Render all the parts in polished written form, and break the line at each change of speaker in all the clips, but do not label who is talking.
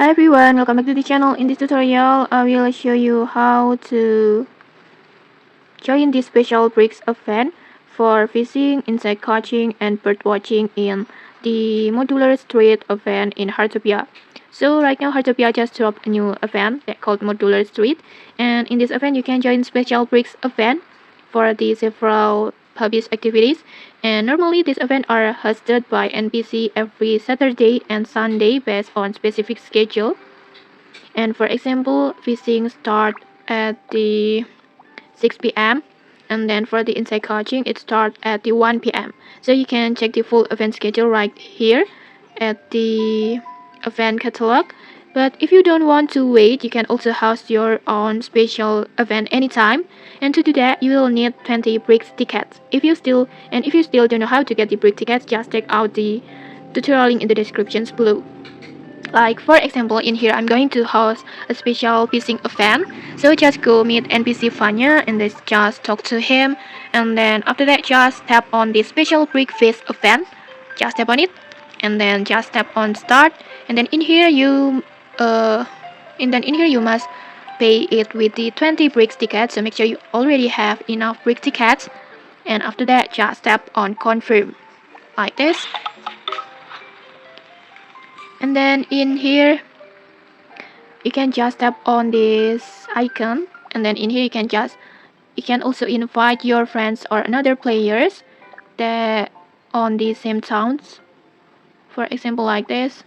Hi everyone, welcome back to the channel. In this tutorial, I will show you how to join this special bricks event for fishing, insect catching, and bird watching in the Modular Street event in Heartopia. So right now, Heartopia just dropped a new event that called Modular Street, and in this event, you can join special bricks event for the several hobbies activities. And normally, these events are hosted by NPC every Saturday and Sunday based on specific schedule. And for example, fishing start at the 6 p.m. and then for the insect catching it starts at the 1 p.m. So you can check the full event schedule right here at the event catalog. But if you don't want to wait, you can also host your own special event anytime. And to do that, you will need 20 bricks tickets. If you still don't know how to get the brick tickets, just check out the tutorial link in the descriptions below. Like for example, in here I'm going to host a special fishing event. So just go meet NPC Fanya and then just talk to him. And then after that, just tap on the special brick fish event. Just tap on it, and then just tap on start. And then in here you must pay it with the 20 bricks tickets. So make sure you already have enough brick tickets. And after that, just tap on confirm like this. And then in here you can just tap on this icon, and then in here you can also invite your friends or another players that on the same towns, for example like this.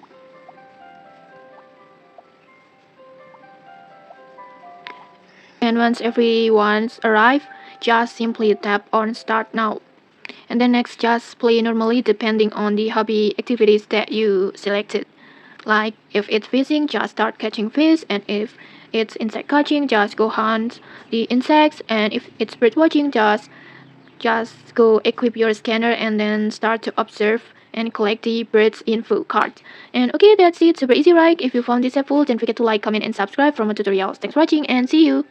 And once everyone's arrived, just simply tap on start now. And then next, just play normally depending on the hobby activities that you selected. Like if it's fishing, just start catching fish, and if it's insect catching, just go hunt the insects, and if it's bird watching, just go equip your scanner and then start to observe and collect the birds info cards. And okay, that's it. Super easy, right? If you found this helpful, don't forget to like, comment, and subscribe for more tutorials. Thanks for watching, and see you.